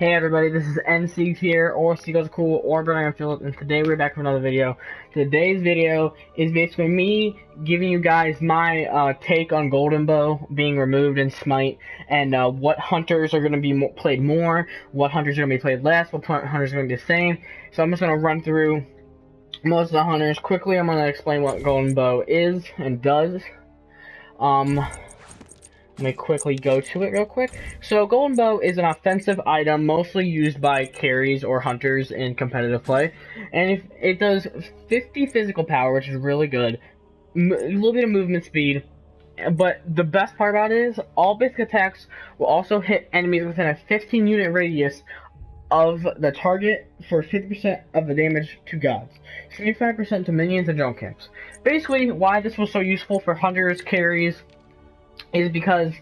Hey everybody, this is NC here, or Seagulls Cool, or Brian Phillip, and today we're back for another video. Today's video is basically me giving you guys my take on Golden Bow being removed in Smite, and what hunters are going to be played more, what hunters are going to be played less, what hunters are going to be the same. So I'm just going to run through most of the hunters. Quickly, I'm going to explain what Golden Bow is and does. Let me quickly go to it real quick. So, Golden Bow is an offensive item mostly used by carries or hunters in competitive play. And if it does 50 physical power, which is really good, a little bit of movement speed. But the best part about it is, all basic attacks will also hit enemies within a 15 unit radius of the target for 50% of the damage to gods, 75% to minions and drone camps. Basically, why this was so useful for hunters, carries, is because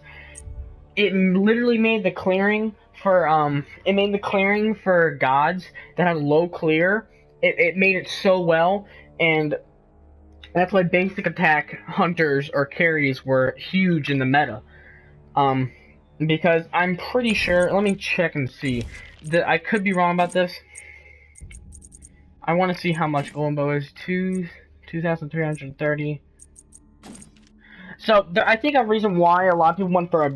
it literally made the clearing for gods that had low clear. It made it so well, and that's why basic attack hunters or carries were huge in the meta. Because I'm pretty sure, let me check and see, that I could be wrong about this. I want to see how much Golden Bow is. 2,330. So, I think a reason why a lot of people went for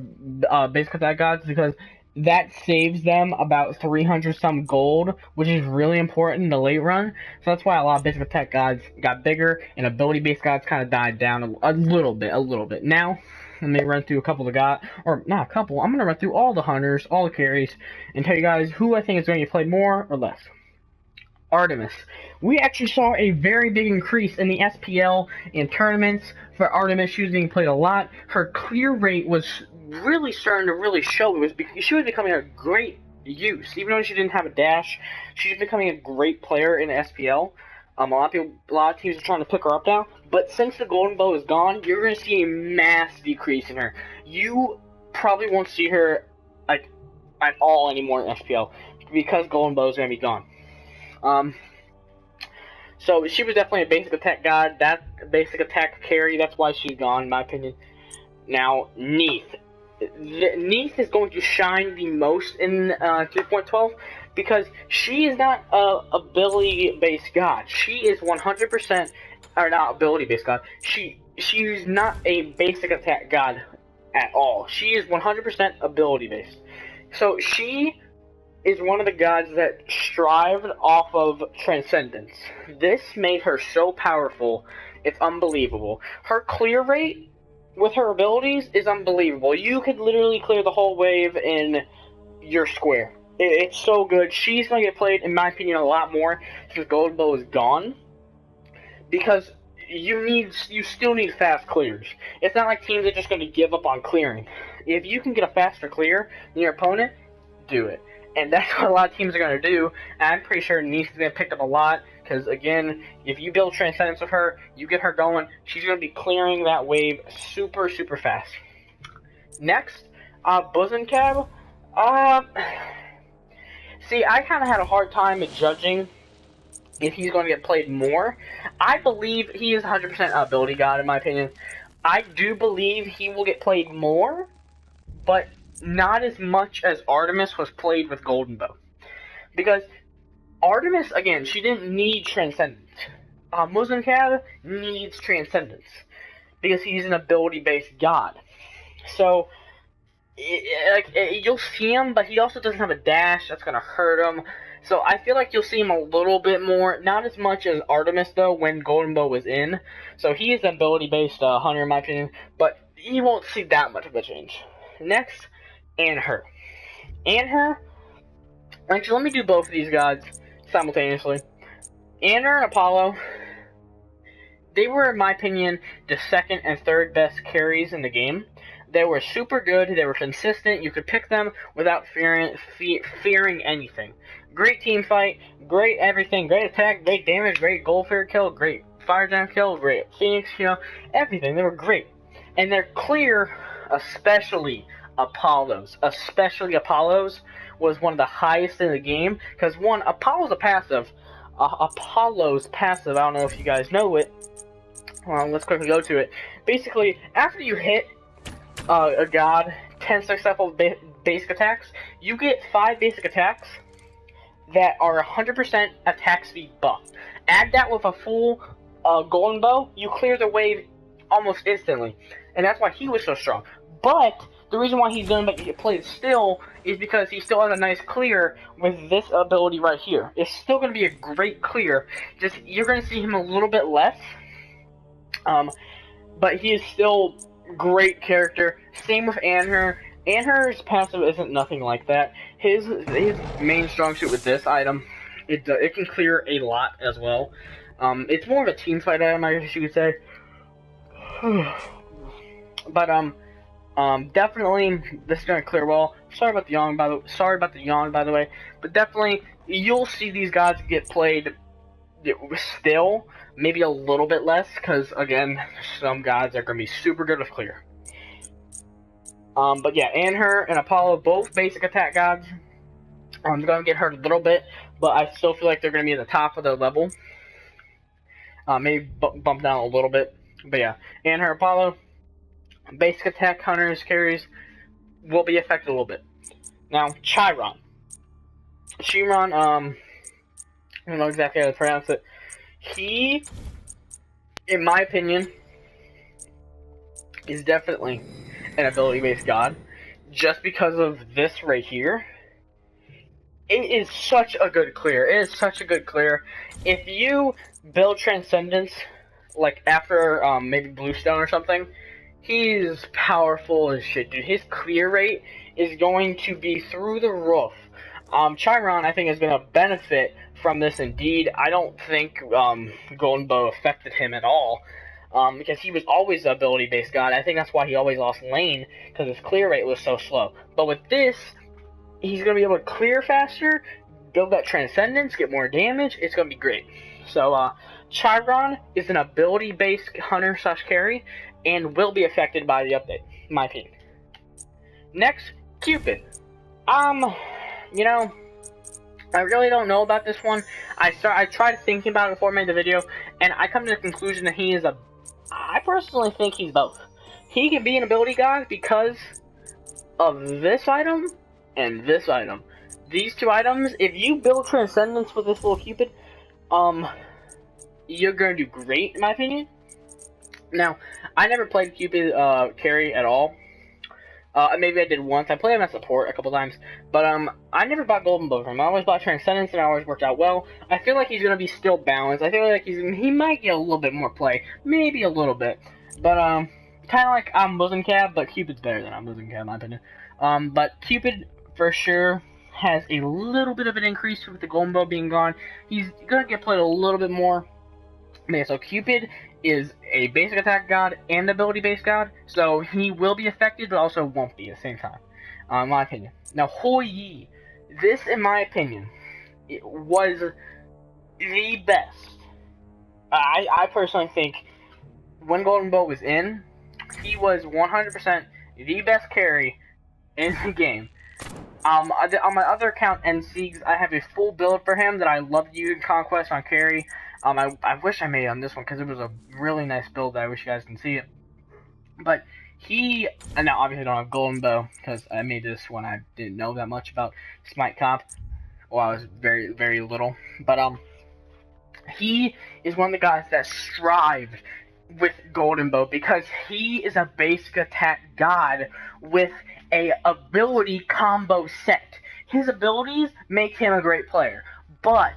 a basic attack god is because that saves them about 300 some gold, which is really important in the late run. So that's why a lot of basic attack gods got bigger, and ability based gods kind of died down a little bit. Now, let me run through a couple of gods, or not a couple, I'm going to run through all the hunters, all the carries, and tell you guys who I think is going to get played more or less. Artemis. We actually saw a very big increase in the SPL and tournaments for Artemis. She was being played a lot. Her clear rate was really starting to really show. She was becoming a great use. Even though she didn't have a dash, she's becoming a great player in the SPL. A lot of teams are trying to pick her up now. But since the Golden Bow is gone, you're going to see a mass decrease in her. You probably won't see her at all anymore in SPL because Golden Bow is going to be gone. So she was definitely a basic attack god, that basic attack carry, that's why she's gone, in my opinion. Now, Neith. Neith is going to shine the most in 3.12 because she is not a ability-based god. She is 100%, or not ability-based god, she's not a basic attack god at all. She is 100% ability-based. So she is one of the gods that strived off of transcendence. This made her so powerful, it's unbelievable. Her clear rate with her abilities is unbelievable. You could literally clear the whole wave in your square. It's so good. She's going to get played, in my opinion, a lot more since Golden Bow is gone. Because you still need fast clears. It's not like teams are just going to give up on clearing. If you can get a faster clear than your opponent, do it. And that's what a lot of teams are going to do. And I'm pretty sure Neith is going to pick up a lot. Because, again, if you build Transcendence with her, you get her going, she's going to be clearing that wave super, super fast. Next, Bosom Cab. See, I kind of had a hard time judging if he's going to get played more. I believe he is 100% ability god, in my opinion. I do believe he will get played more, but not as much as Artemis was played with Golden Bow. Because Artemis, again, she didn't need Transcendence. Muslim Cab needs Transcendence. Because he's an ability-based god. So, you'll see him, but he also doesn't have a dash. That's going to hurt him. So, I feel like you'll see him a little bit more. Not as much as Artemis, though, when Golden Bow was in. So, he is an ability-based hunter, in my opinion. But you won't see that much of a change. Next, Anher. Actually, let me do both of these gods simultaneously. Anher and Apollo, they were, in my opinion, the second and third best carries in the game. They were super good, they were consistent, you could pick them without fearing anything. Great team fight, great everything, great attack, great damage, great gold fear kill, great fire jam kill, great phoenix, everything. They were great. And they're clear, especially Apollos was one of the highest in the game, because one, Apollo's a passive. Apollo's passive, I don't know if you guys know it. Well, let's quickly go to it. Basically, after you hit a god 10 successful basic attacks, you get 5 basic attacks that are 100% attack speed buff. Add that with a full golden bow, you clear the wave almost instantly, and that's why he was so strong. But the reason why he's going to get played still is because he still has a nice clear with this ability right here. It's still going to be a great clear, just you're going to see him a little bit less, but he is still great character. Same with Anher. Anher's passive isn't nothing like that. His main strong suit with this item, it can clear a lot as well. It's more of a team fight item, I guess you could say. But definitely this is gonna clear well. Sorry about the yawn, by the way. But definitely you'll see these guys get played still, maybe a little bit less, because again, some guys are gonna be super good with clear. But yeah, Anher and Apollo, both basic attack gods. They're gonna get hurt a little bit, but I still feel like they're gonna be at the top of their level. Maybe bump down a little bit. But yeah, Anher, Apollo, basic attack hunters, carries will be affected a little bit. Now, Chiron. I don't know exactly how to pronounce it. He, in my opinion, is definitely an ability-based god, just because of this right here. It is such a good clear. It is such a good clear. If you build Transcendence, like after maybe Bluestone or something, he's powerful as shit, dude. His clear rate is going to be through the roof. Chiron, I think, is going to benefit from this indeed. I don't think Golden Bow affected him at all. Because he was always an ability-based god. I think that's why he always lost lane, because his clear rate was so slow. But with this, he's going to be able to clear faster, build that Transcendence, get more damage. It's going to be great. So, Chiron is an ability-based hunter/carry, and will be affected by the update, in my opinion. Next, Cupid. You know, I really don't know about this one. I tried thinking about it before I made the video, and I come to the conclusion that he is I personally think he's both. He can be an ability god because of this item and this item. These two items, if you build Transcendence with this little Cupid, you're gonna do great, in my opinion. Now, I never played Cupid carry at all. Maybe I did once. I played him as support a couple times, but I never bought Golden Bow from him. I always bought Transcendence, and it always worked out well. I feel like he's gonna be still balanced. I feel like he might get a little bit more play, maybe a little bit, but kind of like Cab, but Cupid's better than Cab, in my opinion. But Cupid for sure has a little bit of an increase with the Golden Bow being gone. He's gonna get played a little bit more. Okay, so Cupid is a basic attack god and ability-based god, so he will be affected, but also won't be at the same time, in my opinion. Now, Hou Yi, this, in my opinion, it was the best. I personally think when Golden Bow was in, he was 100% the best carry in the game. On my other account, NSeeks, I have a full build for him that I love using Conquest on carry. I wish I made it on this one because it was a really nice build that I wish you guys can see it. But and now obviously I don't have Golden Bow because I made this when I didn't know that much about Smite Comp. Well, I was very, very little. But he is one of the guys that strived with Golden Bow because he is a basic attack god with a ability combo set. His abilities make him a great player, but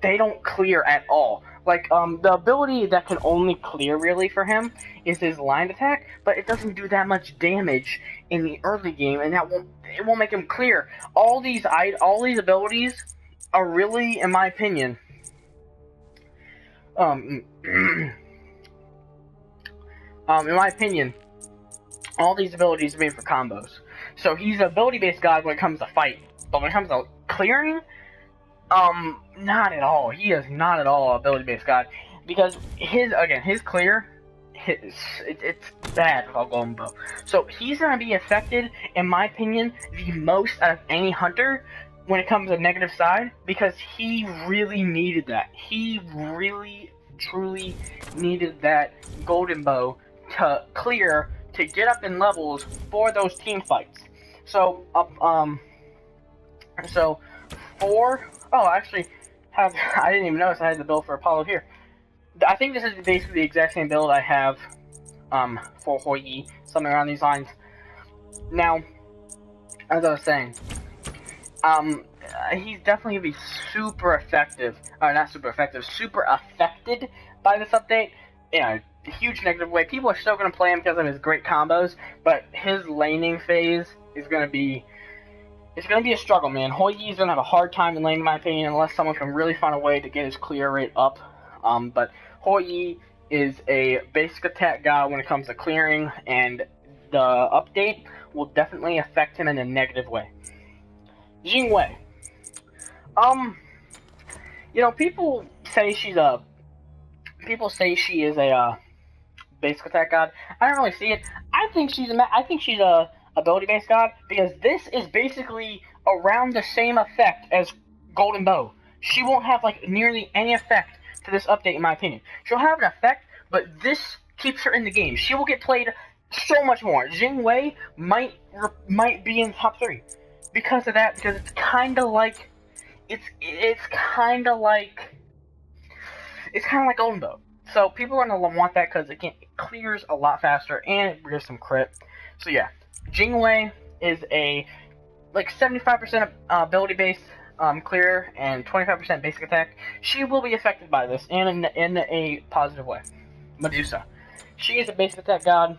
they don't clear at all. Like, the ability that can only clear, really, for him is his line attack, but it doesn't do that much damage in the early game, and it won't make him clear. All these abilities are really, in my opinion, all these abilities are made for combos. So he's an ability-based god when it comes to fight, but when it comes to clearing, not at all. He is not at all an ability-based god, because his clear, it's bad with Golden Bow. So he's gonna be affected, in my opinion, the most out of any hunter when it comes to negative side, because he really needed that. He really, truly needed that Golden Bow to clear, to get up in levels for those team fights. So so for actually I didn't even notice I had the build for Apollo here. I think this is basically the exact same build I have for Hou Yi, something around these lines. Now, as I was saying, he's definitely gonna be super effective, or not super effective, super affected by this update in a huge negative way. People are still gonna play him because of his great combos, but his laning phase is gonna be a struggle, man. Hou Yi's gonna have a hard time in lane, in my opinion, unless someone can really find a way to get his clear rate up. But Hou Yi is a basic attack god when it comes to clearing, and the update will definitely affect him in a negative way. Jingwei. You know, people say she is a basic attack god. I don't really see it. I think she's a ability-based god, because this is basically around the same effect as Golden Bow. She won't have like nearly any effect to this update, in my opinion. She'll have an effect, but this keeps her in the game. She will get played so much more. Jingwei might be in top 3 because of that. Because it's kind of like Golden Bow. So people are gonna want that because it clears a lot faster and it gives some crit. So yeah, Jingwei is a like 75% ability based clear and 25% basic attack. She will be affected by this and in a positive way. Medusa, she is a basic attack god.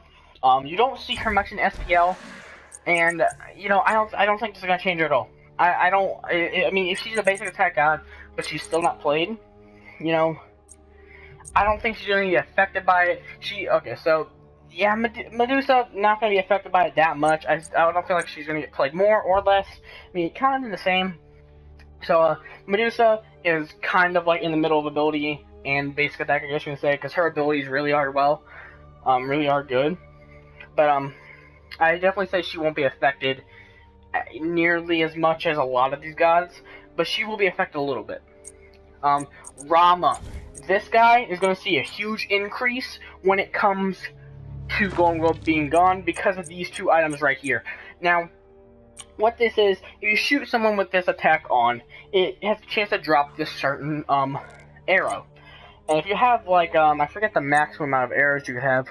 You don't see her much in SPL, and you know I don't think this is gonna change her at all. I mean, if she's a basic attack god, but she's still not played, you know, I don't think she's gonna be affected by it. So yeah, Medusa not gonna be affected by it that much. I don't feel like she's gonna get played more or less. I mean, kind of the same. So Medusa is kind of like in the middle of ability and basic attack, I guess you can say, because her abilities really are good. But I definitely say she won't be affected nearly as much as a lot of these gods, but she will be affected a little bit. Rama, this guy is going to see a huge increase when it comes to Golden Bow being gone because of these two items right here. Now, what this is, if you shoot someone with this attack on, it has a chance to drop this certain arrow. And if you have like I forget the maximum amount of arrows you have.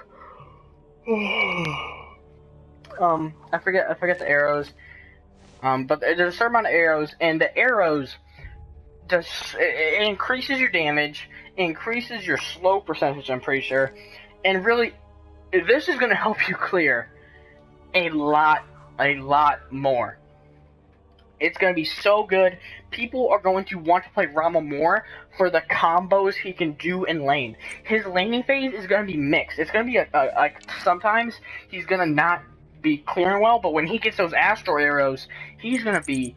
I forget the arrows. But there's a certain amount of arrows, and the arrows it increases your damage, increases your slow percentage, I'm pretty sure, and really, this is gonna help you clear a lot more. It's gonna be so good. People are going to want to play Rama more for the combos he can do in lane. His laning phase is gonna be mixed. It's gonna be like sometimes he's gonna not be clearing well, but when he gets those astro arrows, he's gonna be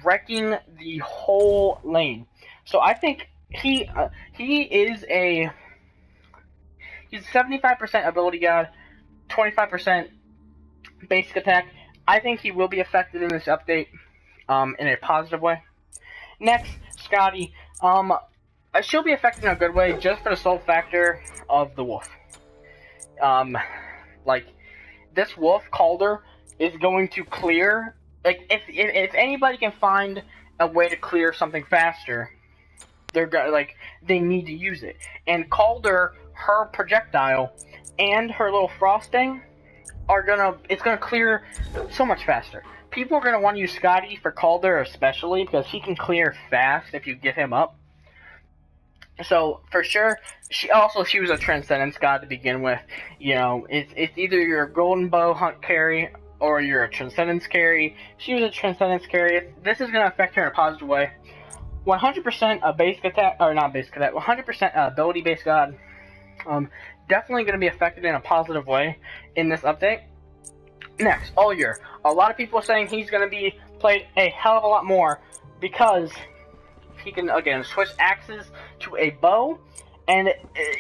wrecking the whole lane. So I think he's 75% ability god, 25% basic attack. I think he will be affected in this update in a positive way. Next, Scotty. She'll be affected in a good way just for the sole factor of the wolf. Like, this wolf, Calder, is going to clear. Like, if anybody can find a way to clear something faster, they need to use it. And Calder, her projectile, and her little frosting it's gonna clear so much faster. People are gonna want to use Scotty for Calder especially because he can clear fast if you get him up. So for sure, she was a Transcendence god to begin with. You know, it's either you're a Golden Bow hunt carry or you're a Transcendence carry. She was a Transcendence carry. This is gonna affect her in a positive way. 100% a basic attack, or not basic attack, 100% ability based god. Definitely going to be affected in a positive way in this update. Next, Olyer. A lot of people are saying he's going to be played a hell of a lot more because he can, again, switch axes to a bow, and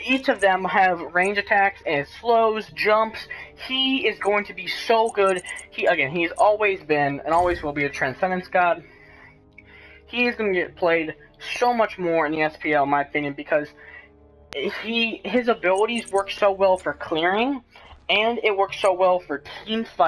each of them have range attacks and slows, jumps. He is going to be so good. He's always been and always will be a Transcendence god. He is going to get played so much more in the SPL, in my opinion, because his abilities work so well for clearing, and it works so well for team fight.